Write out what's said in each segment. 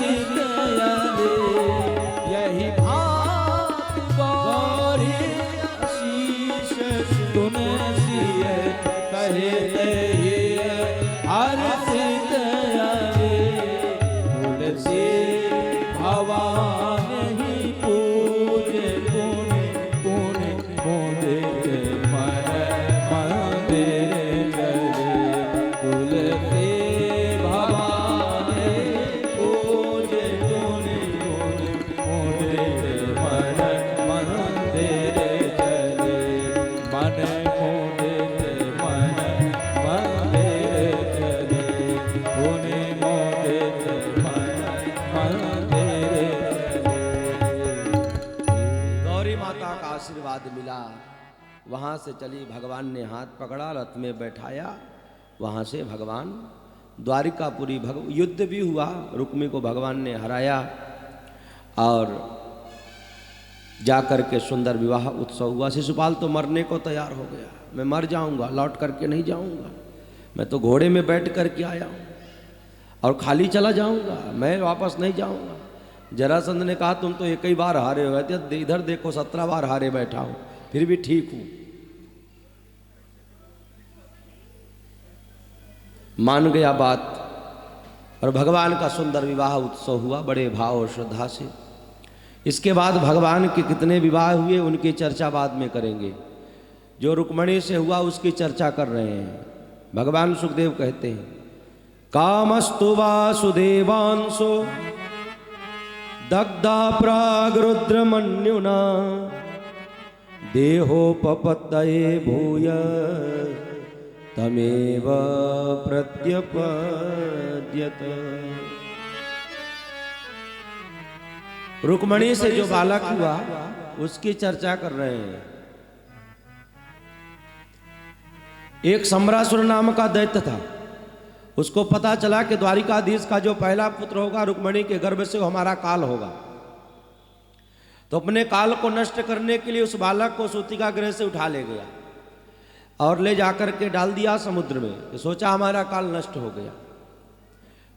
सिकयले यही भात गौरी आशीष सुने सिए कहते हर सिकयले तुलसी भवान ही पूजे पुण्य पुण्य मोदे मन मंदिर चले तुलसी भवान पूजे पुण्य पुण्य मोदे मन मंदिर चले मन मोदे मन मंदिर चले पुण्य मोदे मन गौरी माता का आशीर्वाद मिला। वहां से चली, भगवान ने हाथ पकड़ा, रथ में बैठाया। वहां से भगवान द्वारिकापुरी युद्ध भी हुआ, रुक्मी को भगवान ने हराया और जाकर के सुंदर विवाह उत्सव हुआ। शिशुपाल तो मरने को तैयार हो गया, मैं मर जाऊंगा, लौट करके नहीं जाऊंगा, मैं तो घोड़े में बैठ करके आया हूं और खाली चला जाऊंगा, मैं वापस नहीं जाऊंगा। जरासंध ने कहा तुम तो एक ही बार हारे हुए थे, इधर देखो 17 बार हारे बैठा हूं, फिर भी ठीक हूं। मान गया बात और भगवान का सुंदर विवाह उत्सव हुआ बड़े भाव और श्रद्धा से। इसके बाद भगवान के कितने विवाह हुए उनकी चर्चा बाद में करेंगे। जो रुक्मणी से हुआ उसकी चर्चा कर रहे हैं। भगवान सुखदेव कहते हैं कामस्तु वासुदेवांशो दग्धा प्रागरुद्रमन्युना देहोपपत्तये भूय तमेव प्रत्यपद्यत। रुक्मणी से जो बालक हुआ उसकी चर्चा कर रहे हैं। एक सम्रासुर नाम का दैत्य था, उसको पता चला कि द्वारिकाधीश का जो पहला पुत्र होगा रुक्मणी के गर्भ से वो हमारा काल होगा। तो अपने काल को नष्ट करने के लिए उस बालक को सूतिका गृह से उठा ले गया और ले जाकर के डाल दिया समुद्र में। सोचा हमारा काल नष्ट हो गया।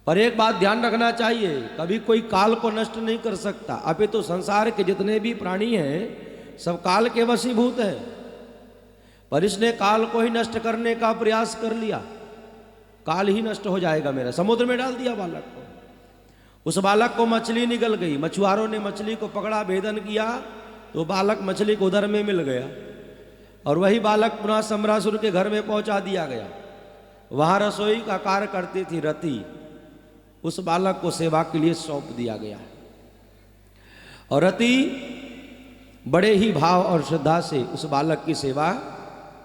पर एक बात ध्यान रखना चाहिए, कभी कोई काल को नष्ट नहीं कर सकता। अभी तो संसार के जितने भी प्राणी हैं सब काल के वशीभूत हैं, पर इसने काल को ही नष्ट करने का प्रयास कर लिया। काल ही नष्ट हो जाएगा मेरा, समुद्र में डाल दिया बालक को। उस बालक को मछली निगल गई, मछुआरों ने मछली को पकड़ा, भेदन किया तो बालक मछली को उदर में मिल गया और वही बालक पुनः सम्रासुर के घर में पहुंचा दिया गया। वहां रसोई का कार्य करती थी रति, उस बालक को सेवा के लिए सौंप दिया गया और रति बड़े ही भाव और श्रद्धा से उस बालक की सेवा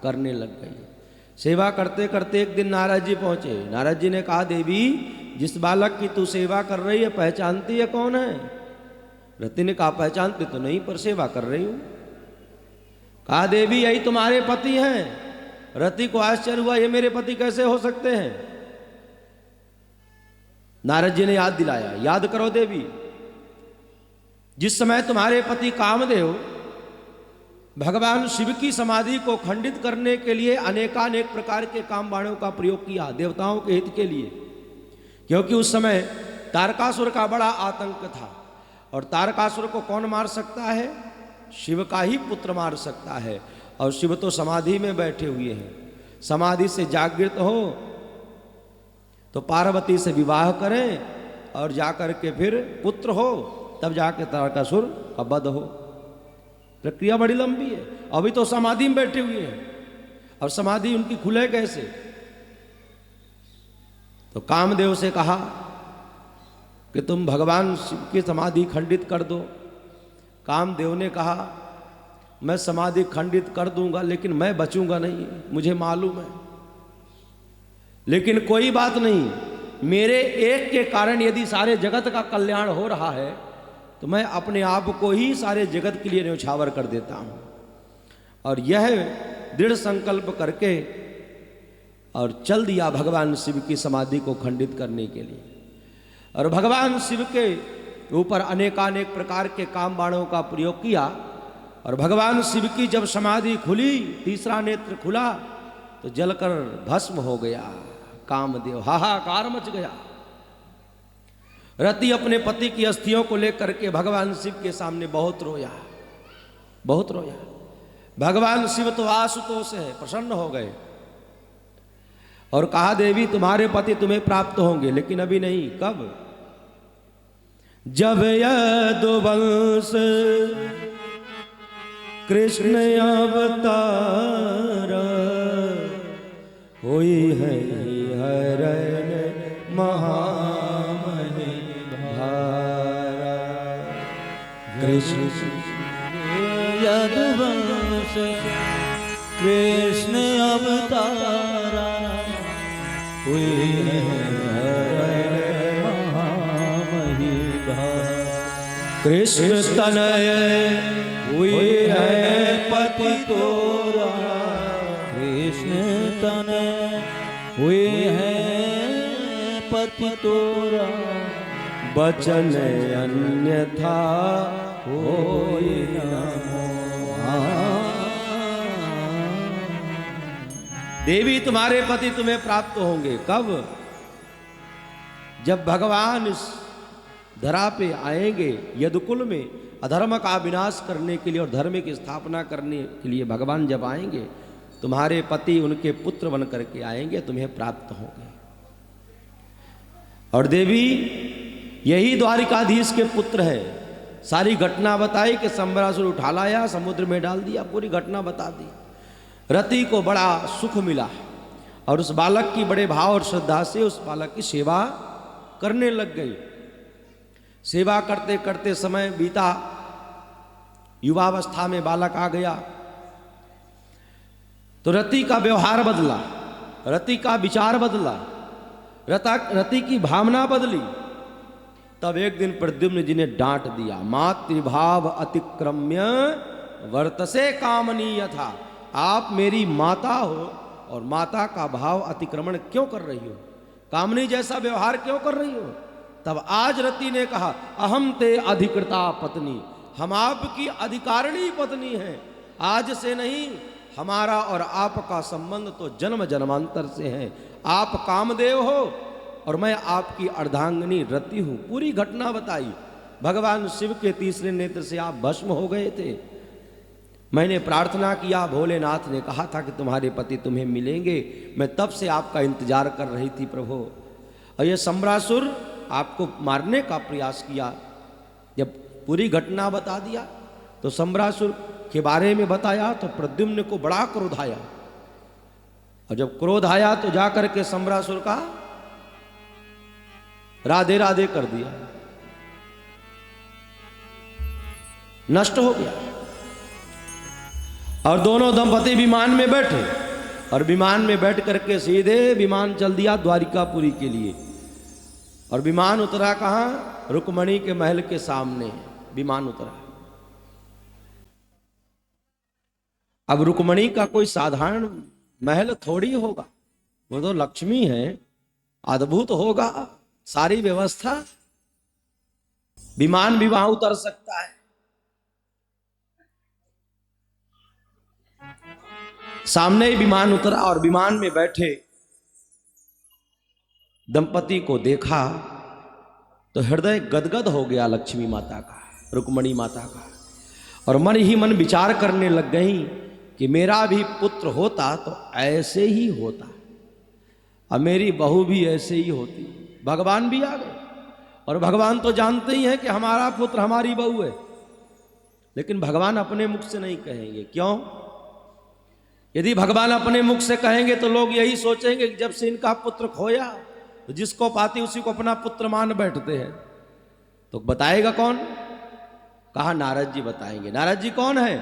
करने लग गई। सेवा करते करते एक दिन नारद जी पहुंचे। नारद जी ने कहा देवी जिस बालक की तू सेवा कर रही है पहचानती है कौन है? रति ने कहा पहचानती तो नहीं पर सेवा कर रही हूं। कहा देवी यही तुम्हारे पति हैं। रति को आश्चर्य हुआ, ये मेरे पति कैसे हो सकते हैं? नारद जी ने याद दिलाया, याद करो देवी, जिस समय तुम्हारे पति कामदेव भगवान शिव की समाधि को खंडित करने के लिए अनेकानेक प्रकार के काम बाणों का प्रयोग किया देवताओं के हित के लिए, क्योंकि उस समय तारकासुर का बड़ा आतंक था और तारकासुर को कौन मार सकता है? शिव का ही पुत्र मार सकता है। और शिव तो समाधि में बैठे हुए हैं, समाधि से जागृत हो तो पार्वती से विवाह करें और जाकर के फिर पुत्र हो, तब जाके तारकासुर का वध हो। प्रक्रिया बड़ी लंबी है। अभी तो समाधि में बैठे हुए हैं और समाधि उनकी खुले कैसे? तो कामदेव से कहा कि तुम भगवान शिव की समाधि खंडित कर दो। कामदेव ने कहा मैं समाधि खंडित कर दूंगा लेकिन मैं बचूंगा नहीं, मुझे मालूम है। लेकिन कोई बात नहीं, मेरे एक के कारण यदि सारे जगत का कल्याण हो रहा है तो मैं अपने आप को ही सारे जगत के लिए न्यौछावर कर देता हूं। और यह दृढ़ संकल्प करके और चल दिया भगवान शिव की समाधि को खंडित करने के लिए। और भगवान शिव के ऊपर अनेकानेक प्रकार के काम बाणों का प्रयोग किया और भगवान शिव की जब समाधि खुली, तीसरा नेत्र खुला तो जलकर भस्म हो गया। कामदेव हाहाकार मच गया। रति अपने पति की अस्थियों को लेकर के भगवान शिव के सामने बहुत रोया, बहुत रोया। भगवान शिव तो आशुतोष है, प्रसन्न हो गए और कहा देवी तुम्हारे पति तुम्हें प्राप्त होंगे, लेकिन अभी नहीं। कब? जब यदुवंश कृष्ण अवतार हुई है हरण महामहि भारा। कृष्ण यदुवंश कृष्ण अवतारा हुई है हरण महामहि भारा। कृष्ण तनय हुई है पति तोरा। कृष्ण तनय हुए हैं पति तोरा। बचन अन्यथा होई न देवी तुम्हारे पति तुम्हें प्राप्त होंगे। कब? जब भगवान इस धरा पे आएंगे, यदुकुल में अधर्म का विनाश करने के लिए और धर्म की स्थापना करने के लिए भगवान जब आएंगे, तुम्हारे पति उनके पुत्र बन करके आएंगे, तुम्हें प्राप्त होंगे। और देवी यही द्वारिकाधीश के पुत्र है। सारी घटना बताई कि संबरासुर उठा लाया, समुद्र में डाल दिया, पूरी घटना बता दी। रति को बड़ा सुख मिला और उस बालक की बड़े भाव और श्रद्धा से उस बालक की सेवा करने लग गई। सेवा करते करते समय बीता, युवावस्था में बालक आ गया तो रति का व्यवहार बदला, रति का विचार बदला, रति की भावना बदली। तब एक दिन प्रद्युम्न जी ने डांट दिया, मातृभाव अतिक्रम्य वर्तसे कामनीय था। आप मेरी माता हो और माता का भाव अतिक्रमण क्यों कर रही हो, कामनी जैसा व्यवहार क्यों कर रही हो। तब आज रति ने कहा, अहम ते अधिकृता पत्नी, हम आपकी अधिकारिणी पत्नी हैं। आज से नहीं, हमारा और आपका संबंध तो जन्म जन्मांतर से है। आप कामदेव हो और मैं आपकी अर्धांगिनी रति हूं। पूरी घटना बताई। भगवान शिव के तीसरे नेत्र से आप भस्म हो गए थे। मैंने प्रार्थना किया, भोलेनाथ ने कहा था कि तुम्हारे पति तुम्हें मिलेंगे। मैं तब से आपका इंतजार कर रही थी प्रभु। और ये सम्रासुर आपको मारने का प्रयास किया। जब पूरी घटना बता दिया तो सम्रासुर के बारे में बताया तो प्रद्युम्न को बड़ा क्रोध आया। और जब क्रोध आया तो जाकर के सम्रासुर का राधे राधे कर दिया, नष्ट हो गया। और दोनों दंपति विमान में बैठे और विमान में बैठ करके सीधे विमान चल दिया द्वारिकापुरी के लिए। और विमान उतरा कहां? रुक्मणी के महल के सामने विमान उतरा। अब रुक्मणी का कोई साधारण महल थोड़ी होगा, वो तो लक्ष्मी है, अद्भुत होगा सारी व्यवस्था। विमान भी वहां उतर सकता है। सामने ही विमान उतरा और विमान में बैठे दंपति को देखा तो हृदय गदगद हो गया लक्ष्मी माता का, रुक्मणी माता का। और मन ही मन विचार करने लग गई कि मेरा भी पुत्र होता तो ऐसे ही होता और मेरी बहू भी ऐसे ही होती। भगवान भी आ गए और भगवान तो जानते ही हैं कि हमारा पुत्र हमारी बहू है, लेकिन भगवान अपने मुख से नहीं कहेंगे। क्यों? यदि भगवान अपने मुख से कहेंगे तो लोग यही सोचेंगे कि जब से इनका पुत्र खोया तो जिसको पाती उसी को अपना पुत्र मान बैठते हैं। तो बताएगा कौन? कहा नारद जी बताएंगे। नारद जी कौन है?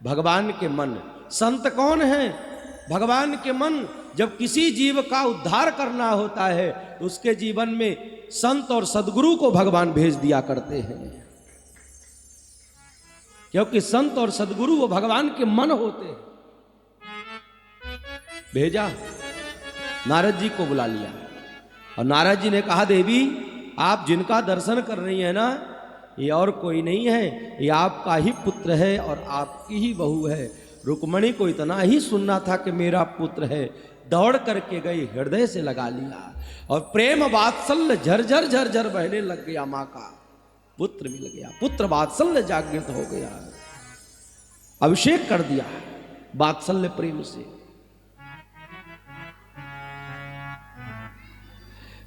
भगवान के मन। संत कौन है? भगवान के मन। जब किसी जीव का उद्धार करना होता है तो उसके जीवन में संत और सद्गुरु को भगवान भेज दिया करते हैं, क्योंकि संत और सद्गुरु वो भगवान के मन होते हैं। भेजा, नारद जी को बुला लिया और नारद जी ने कहा, देवी आप जिनका दर्शन कर रही हैं ना, ये और कोई नहीं है, ये आपका ही पुत्र है और आपकी ही बहू है। रुक्मणी को इतना ही सुनना था कि मेरा पुत्र है, दौड़ करके गई, हृदय से लगा लिया और प्रेम वात्सल्य झरझर झरझर बहने लग गया। मां का पुत्र मिल गया, पुत्र वात्सल्य जागृत हो गया, अभिषेक कर दिया वात्सल्य प्रेम से।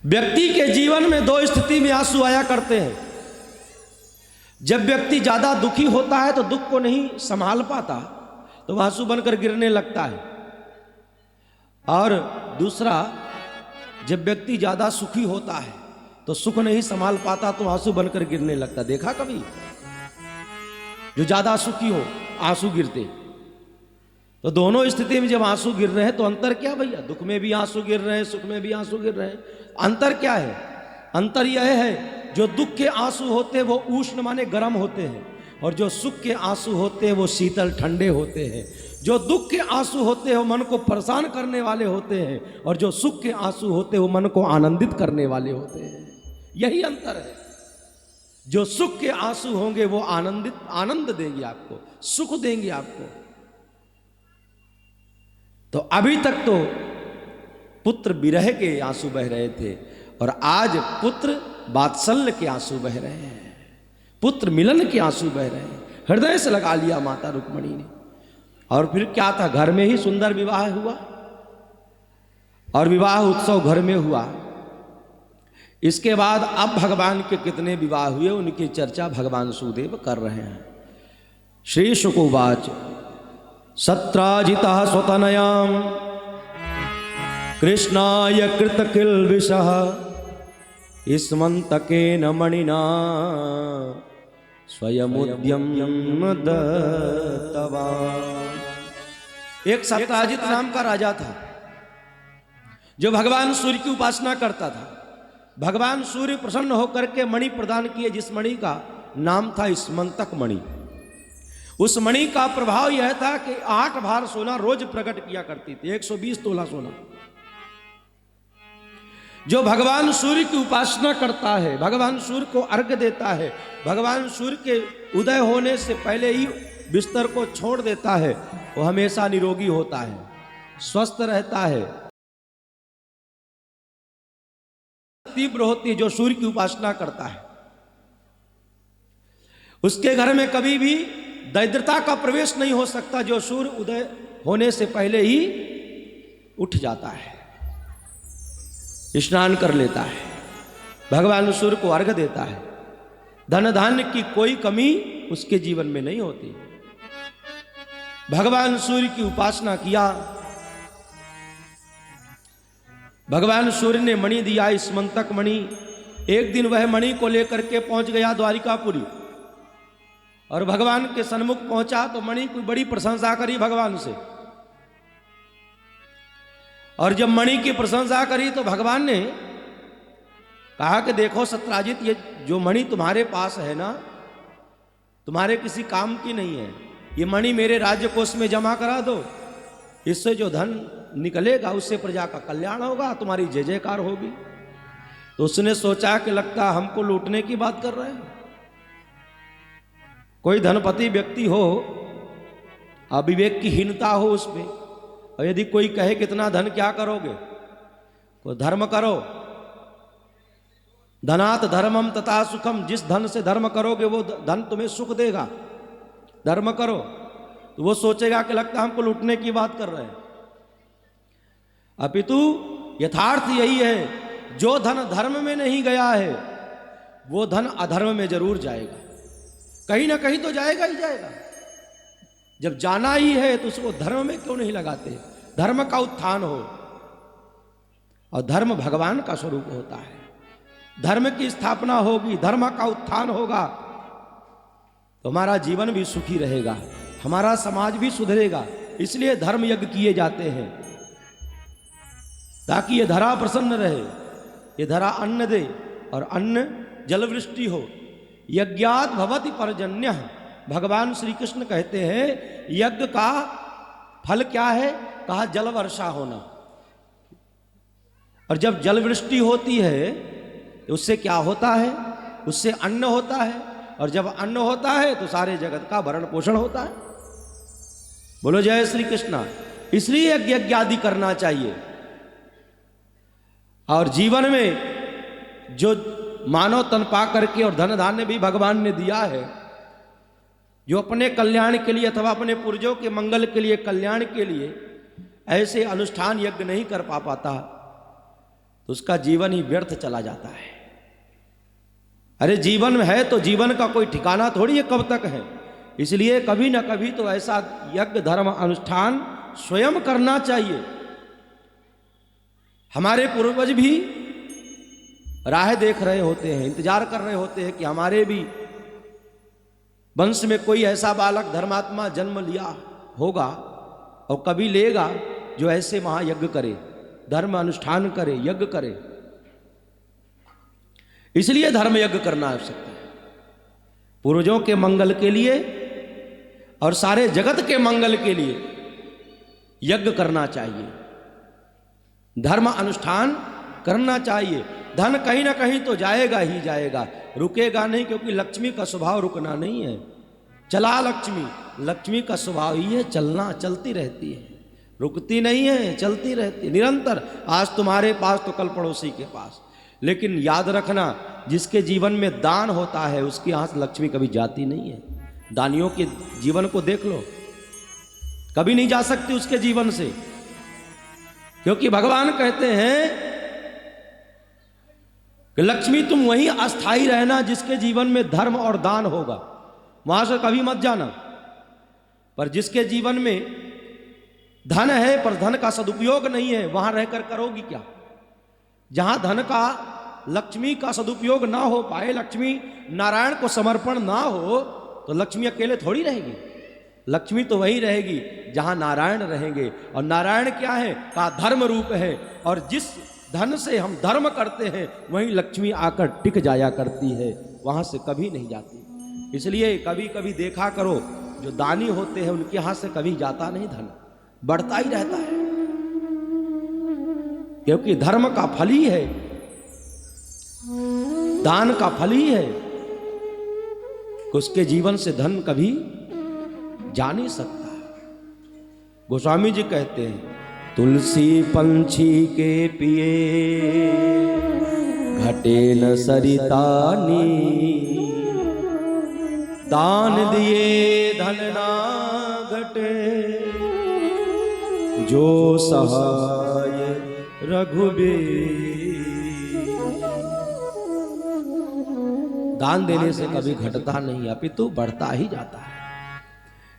व्यक्ति के जीवन में दो स्थिति में आंसू आया करते हैं। जब व्यक्ति ज्यादा दुखी होता है तो दुख को नहीं संभाल पाता तो वह आंसू बनकर गिरने लगता है, और दूसरा जब व्यक्ति ज्यादा सुखी होता है तो सुख नहीं संभाल पाता तो आंसू बनकर गिरने लगता। देखा कभी जो ज्यादा सुखी हो आंसू गिरते? तो दोनों स्थिति में जब आंसू गिर रहे हैं तो अंतर क्या भैया? दुख में भी आंसू गिर रहे हैं, सुख में भी आंसू गिर रहे हैं। अंतर क्या है? अंतर यह है जो दुख के आंसू होते हैं वो उष्ण माने गर्म होते हैं, और जो सुख के आंसू होते हैं वो शीतल ठंडे होते हैं। जो दुख के आंसू होते हैं वो मन को परेशान करने वाले होते हैं, और जो सुख के आंसू होते हैं वो मन को आनंदित करने वाले होते हैं। यही अंतर है। जो सुख के आंसू होंगे वो आनंद देंगे आपको, सुख देंगे आपको। तो अभी तक तो पुत्र विरह के आंसू बह रहे थे और आज पुत्र वात्सल्य के आंसू बह रहे हैं, पुत्र मिलन के आंसू बह रहे हैं। हृदय से लगा लिया माता रुक्मिणी ने। और फिर क्या था, घर में ही सुंदर विवाह हुआ और विवाह उत्सव घर में हुआ। इसके बाद अब भगवान के कितने विवाह हुए उनकी चर्चा भगवान सुदेव कर रहे हैं। श्री शुकोवाच सत्राजिता स्वतनयाम कृष्णाय कृत किल्बिषः स्मन्तकेन मणिना स्वयमुद्यम्य दत्तवान्। एक सत्राजित नाम का राजा था जो भगवान सूर्य की उपासना करता था। भगवान सूर्य प्रसन्न होकर के मणि प्रदान किए, जिस मणि का नाम था स्मंतक मणि। उस मणि का प्रभाव यह था कि 8 भार सोना रोज प्रकट किया करती थी, 120 तोला सोना। जो भगवान सूर्य की उपासना करता है, भगवान सूर्य को अर्घ्य देता है, भगवान सूर्य के उदय होने से पहले ही बिस्तर को छोड़ देता है, वो हमेशा निरोगी होता है, स्वस्थ रहता है, तीव्र होती है। जो सूर्य की उपासना करता है उसके घर में कभी भी दरिद्रता का प्रवेश नहीं हो सकता। जो सूर्य उदय होने से पहले ही उठ जाता है, स्नान कर लेता है, भगवान सूर्य को अर्घ्य देता है, धन धान्य की कोई कमी उसके जीवन में नहीं होती। भगवान सूर्य की उपासना किया, भगवान सूर्य ने मणि दिया, स्मंतक मणि। एक दिन वह मणि को लेकर के पहुंच गया द्वारिकापुरी और भगवान के सन्मुख पहुंचा तो मणि की बड़ी प्रशंसा करी भगवान से। और जब मणि की प्रशंसा करी तो भगवान ने कहा कि देखो सत्राजित, ये जो मणि तुम्हारे पास है ना, तुम्हारे किसी काम की नहीं है। ये मणि मेरे राज्य कोष में जमा करा दो, इससे जो धन निकलेगा उससे प्रजा का कल्याण होगा, तुम्हारी जय जयकार होगी। तो उसने सोचा कि लगता हमको लूटने की बात कर रहे हैं। कोई धनपति व्यक्ति हो, अविवेक की हीनता हो उसमें, और यदि कोई कहे कितना धन क्या करोगे, तो धर्म करो, धनात् धर्मम तथा सुखम। जिस धन से धर्म करोगे वो धन तुम्हें सुख देगा, धर्म करो। तो वो सोचेगा कि लगता हमको लूटने की बात कर रहे हैं। अपितु यथार्थ यही है, जो धन धर्म में नहीं गया है वो धन अधर्म में जरूर जाएगा, कहीं ना कहीं तो जाएगा ही जाएगा। जब जाना ही है तो उसको धर्म में क्यों नहीं लगाते? धर्म का उत्थान हो, और धर्म भगवान का स्वरूप होता है। धर्म की स्थापना होगी, धर्म का उत्थान होगा तो हमारा जीवन भी सुखी रहेगा, हमारा समाज भी सुधरेगा। इसलिए धर्म यज्ञ किए जाते हैं ताकि ये धरा प्रसन्न रहे, ये धरा अन्न दे और अन्न जलवृष्टि हो। यज्ञात भवति पर्जन्य। भगवान श्री कृष्ण कहते हैं यज्ञ का फल क्या है? कहा जल वर्षा होना। और जब जलवृष्टि होती है तो उससे क्या होता है? उससे अन्न होता है, और जब अन्न होता है तो सारे जगत का भरण पोषण होता है। बोलो जय श्री कृष्णा। इसलिए यज्ञ आदि करना चाहिए। और जीवन में जो मानव तन पा करके और धन धान्य भी भगवान ने दिया है, जो अपने कल्याण के लिए अथवा अपने पूर्वजों के मंगल के लिए, कल्याण के लिए ऐसे अनुष्ठान यज्ञ नहीं कर पाता, तो उसका जीवन ही व्यर्थ चला जाता है। अरे जीवन में है तो जीवन का कोई ठिकाना थोड़ी है कब तक है। इसलिए कभी ना कभी तो ऐसा यज्ञ धर्म अनुष्ठान स्वयं करना चाहिए। हमारे पूर्वज भी राह देख रहे होते हैं, इंतजार कर रहे होते हैं कि हमारे भी वंश में कोई ऐसा बालक धर्मात्मा जन्म लिया होगा और कभी लेगा जो ऐसे महायज्ञ करे, धर्म अनुष्ठान करे, यज्ञ करे। इसलिए धर्म यज्ञ करना आवश्यक है, पूर्वजों के मंगल के लिए और सारे जगत के मंगल के लिए यज्ञ करना चाहिए, धर्म अनुष्ठान करना चाहिए। धन कहीं ना कहीं तो जाएगा ही जाएगा, रुकेगा नहीं, क्योंकि लक्ष्मी का स्वभाव रुकना नहीं है। चला लक्ष्मी, लक्ष्मी का स्वभाव ही है चलना, चलती रहती है, रुकती नहीं है, चलती रहती है निरंतर। आज तुम्हारे पास तो कल पड़ोसी के पास। लेकिन याद रखना, जिसके जीवन में दान होता है उसके यहाँ से लक्ष्मी कभी जाती नहीं है। दानियों के जीवन को देख लो, कभी नहीं जा सकती उसके जीवन से, क्योंकि भगवान कहते हैं कि लक्ष्मी तुम वहीं अस्थाई रहना जिसके जीवन में धर्म और दान होगा, वहां से कभी मत जाना। पर जिसके जीवन में धन है पर धन का सदुपयोग नहीं है, वहां रहकर करोगी क्या। जहां धन का, लक्ष्मी का सदुपयोग ना हो पाए, लक्ष्मी नारायण को समर्पण ना हो, तो लक्ष्मी अकेले थोड़ी रहेगी। लक्ष्मी तो वही रहेगी जहां नारायण रहेंगे। और नारायण क्या है का धर्म रूप है, और जिस धन से हम धर्म करते हैं वहीं लक्ष्मी आकर टिक जाया करती है, वहां से कभी नहीं जाती। इसलिए कभी कभी देखा करो, जो दानी होते हैं उनके हाथ से कभी जाता नहीं धन, बढ़ता ही रहता है, क्योंकि धर्म का फल ही है, दान का फल ही है। उसके जीवन से धन कभी जा नहीं सकता। गोस्वामी जी कहते हैं, तुलसी पंछी के पिए घटे न सरितानी, दान दिए धन ना घटे, जो सहाय रघुबीर। दान देने से कभी घटता नहीं, अपितु बढ़ता ही जाता है।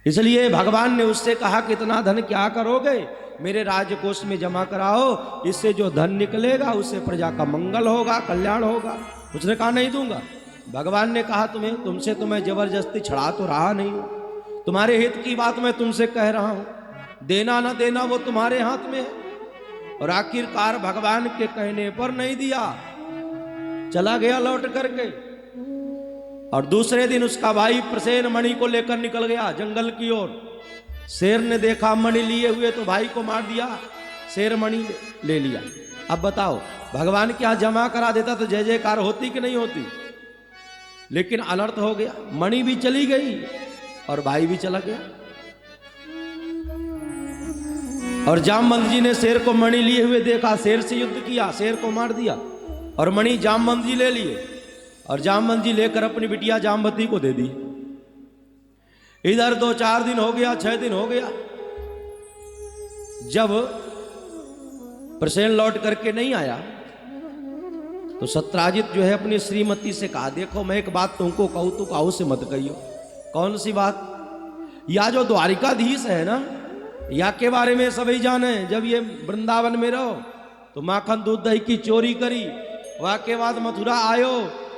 इसलिए भगवान ने उससे कहा कि इतना धन क्या करोगे, मेरे राजकोष में जमा कराओ, इससे जो धन निकलेगा उससे प्रजा का मंगल होगा, कल्याण होगा। उसने कहा नहीं दूंगा। भगवान ने कहा तुमसे तो मैं जबरदस्ती छड़ा तो रहा नहीं हूं, तुम्हारे हित की बात मैं तुमसे कह रहा हूं, देना ना देना वो तुम्हारे हाथ में है। और आखिरकार भगवान के कहने पर नहीं दिया, चला गया लौट करके। और दूसरे दिन उसका भाई प्रसेन मणि को लेकर निकल गया जंगल की ओर। शेर ने देखा मणि लिए हुए तो भाई को मार दिया, शेर मणि ले लिया। अब बताओ, भगवान क्या जमा करा देता तो जय जयकार होती कि नहीं होती। लेकिन अनर्थ हो गया, मणि भी चली गई और भाई भी चला गया। और जामवंत जी ने शेर को मणि लिए हुए देखा, शेर से युद्ध किया, शेर को मार दिया और मणि जामवंत जी ले लिए। और जामवंत जी लेकर अपनी बिटिया जामवती को दे दी। इधर 2-4 दिन हो गया, 6 दिन हो गया, जब प्रसेन लौट करके नहीं आया तो सत्राजित जो है अपनी श्रीमती से कहा, देखो मैं एक बात तुमको कहूं तो काहू से मत कहियो। कौन सी बात? या जो द्वारिकाधीश है ना, या के बारे में सभी जाने, जब ये वृंदावन में रहो तो माखन दूध दही की चोरी करी, वहां के बाद मथुरा आयो,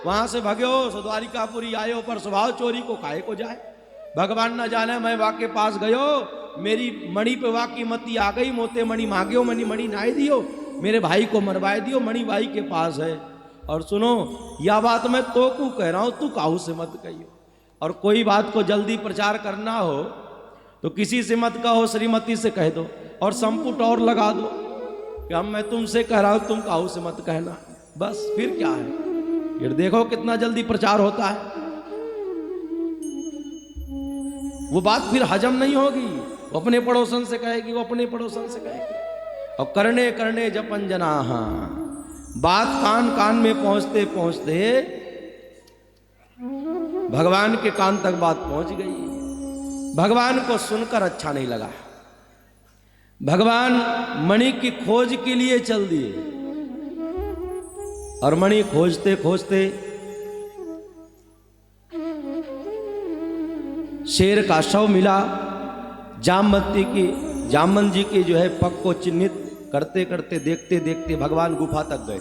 वहां से भगो सो द्वारिकापुरी आयो, पर स्वभाव चोरी को काहे को जाए। भगवान न जाने मैं वहां के पास गयो, मेरी मणि पे वहां की मती आ गई, मोते मणि मांगियो, मणि नाई दियो, मेरे भाई को मरवाए दियो, मणि भाई के पास है। और सुनो, यह बात मैं तो को कह रहा हूं, तू काहू से मत कहियो। और कोई बात को जल्दी प्रचार करना हो तो किसी से मत कहो, श्रीमती से कह दो और संपुट और लगा दो कि हम मैं तुमसे कह रहा हूं, तुम काहू से मत कहना। बस फिर क्या है, फिर देखो कितना जल्दी प्रचार होता है। वो बात फिर हजम नहीं होगी, वो अपने पड़ोसन से कहेगी, वो अपने पड़ोसन से कहेगी। और करने करने जपन जनाहा, बात कान कान में पहुंचते पहुंचते भगवान के कान तक बात पहुंच गई। भगवान को सुनकर अच्छा नहीं लगा। भगवान मणि की खोज के लिए चल दिए और मणि खोजते खोजते शेर का शव मिला। जामवंत जी के जो है पग को चिन्हित करते करते देखते देखते भगवान गुफा तक गए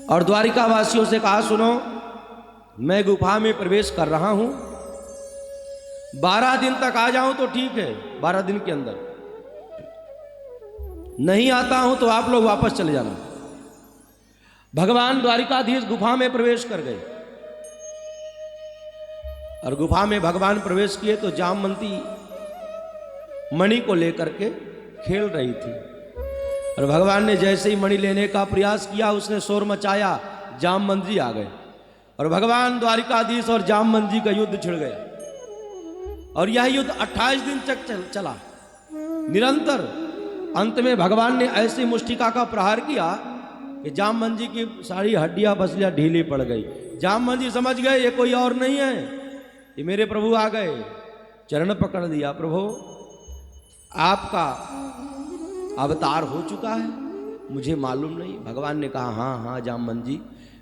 और द्वारिका वासियों से कहा, सुनो, मैं गुफा में प्रवेश कर रहा हूं, 12 दिन तक आ जाऊं तो ठीक है, 12 दिन के अंदर नहीं आता हूं तो आप लोग वापस चले जाना। भगवान द्वारिकाधीश गुफा में प्रवेश कर गए और गुफा में भगवान प्रवेश किए तो जामवंती मणि को लेकर के खेल रही थी और भगवान ने जैसे ही मणि लेने का प्रयास किया, उसने शोर मचाया, जामवंत जी आ गए और भगवान द्वारिकाधीश और जामवंत जी का युद्ध छिड़ गया और यह युद्ध 28 दिन तक चला निरंतर। अंत में भगवान ने ऐसी मुष्टिका का प्रहार किया कि जामवंत जी की सारी हड्डियां बसलियां ढीली पड़ गई। जामवंत जी समझ गए ये कोई और नहीं है, ये मेरे प्रभु आ गए। चरण पकड़ दिया, प्रभु आपका अवतार हो चुका है, मुझे मालूम नहीं। भगवान ने कहा, हाँ हाँ जामवंत जी,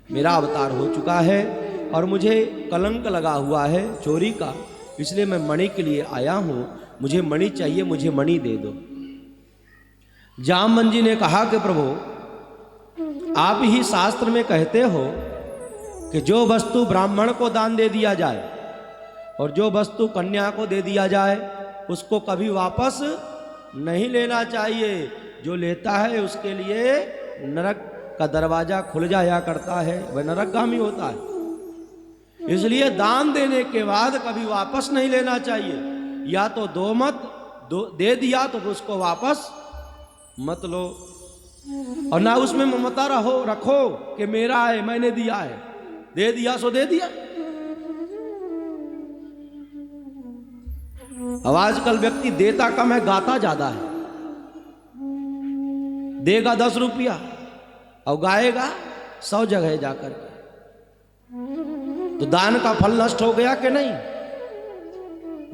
मेरा अवतार हो चुका है और मुझे कलंक लगा हुआ है चोरी का, इसलिए मैं मणि के लिए आया हूं, मुझे मणि चाहिए, मुझे मणि दे दो। जामवंत जी ने कहा कि प्रभु, आप ही शास्त्र में कहते हो कि जो वस्तु ब्राह्मण को दान दे दिया जाए और जो वस्तु कन्या को दे दिया जाए उसको कभी वापस नहीं लेना चाहिए। जो लेता है उसके लिए नरक का दरवाजा खुल जाया करता है, वह नरकगामी होता है। इसलिए दान देने के बाद कभी वापस नहीं लेना चाहिए, या तो दो मत, दे दिया तो उसको वापस मत लो और ना उसमें ममता रखो कि मेरा है, मैंने दिया है, दे दिया सो दे दिया। अब आजकल व्यक्ति देता कम है, गाता ज्यादा है। देगा 10 रुपया और गाएगा 100 जगह जाकर के, तो दान का फल नष्ट हो गया कि नहीं?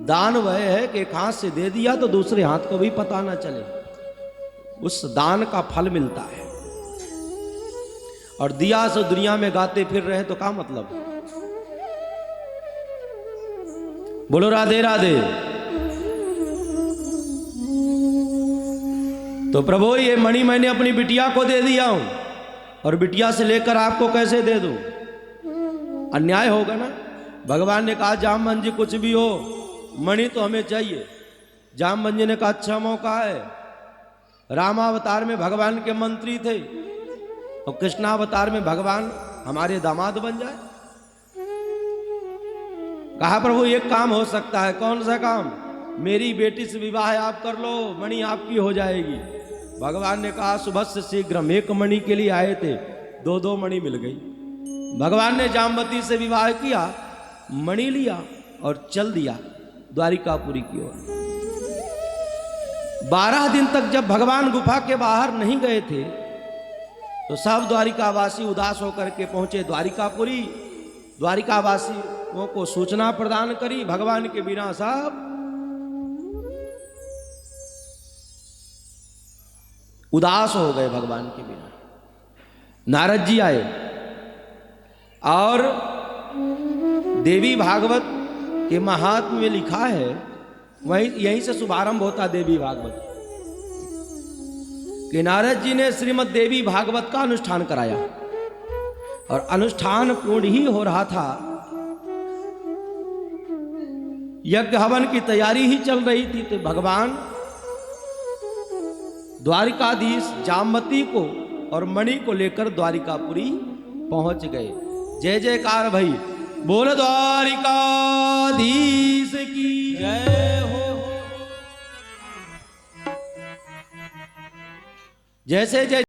दान वह है कि एक हाथ से दे दिया तो दूसरे हाथ को भी पता ना चले, उस दान का फल मिलता है। और दिया से दुनिया में गाते फिर रहे तो क्या मतलब? बोलो राधे राधे। तो प्रभु ये मणि मैंने अपनी बिटिया को दे दिया हूं और बिटिया से लेकर आपको कैसे दे दूं? अन्याय होगा ना। भगवान ने कहा, जामवंत जी कुछ भी हो, मणि तो हमें चाहिए। जामवंत जी ने कहा, अच्छा मौका है। रामावतार में भगवान के मंत्री थे और कृष्णावतार में भगवान हमारे दामाद बन जाए। कहा, प्रभु एक काम हो सकता है। कौन सा काम? मेरी बेटी से विवाह आप कर लो, मणि आपकी हो जाएगी। भगवान ने कहा, सुबह से शीघ्र। एक मणि के लिए आए थे, 2-2 मणि मिल गई। भगवान ने जामवती से विवाह किया, मणि लिया और चल दिया द्वारिकापुरी की ओर। 12 दिन तक जब भगवान गुफा के बाहर नहीं गए थे तो सब द्वारिकावासी उदास होकर के पहुंचे द्वारिकापुरी। द्वारिकावासियों को सूचना प्रदान करी, भगवान के बिना सब उदास हो गए। भगवान के बिना नारद जी आए और देवी भागवत के महात्म्य में लिखा है, वहीं यहीं से शुभारंभ होता देवी भागवत कि नारद जी ने श्रीमद् देवी भागवत का अनुष्ठान कराया और अनुष्ठान पूर्ण ही हो रहा था, यज्ञ हवन की तैयारी ही चल रही थी, तो भगवान द्वारिकाधीश जामवती को और मणि को लेकर द्वारिकापुरी पहुंच गए। जय जयकार भाई, बोल द्वारिकाधीश की जय हो। जैसे जय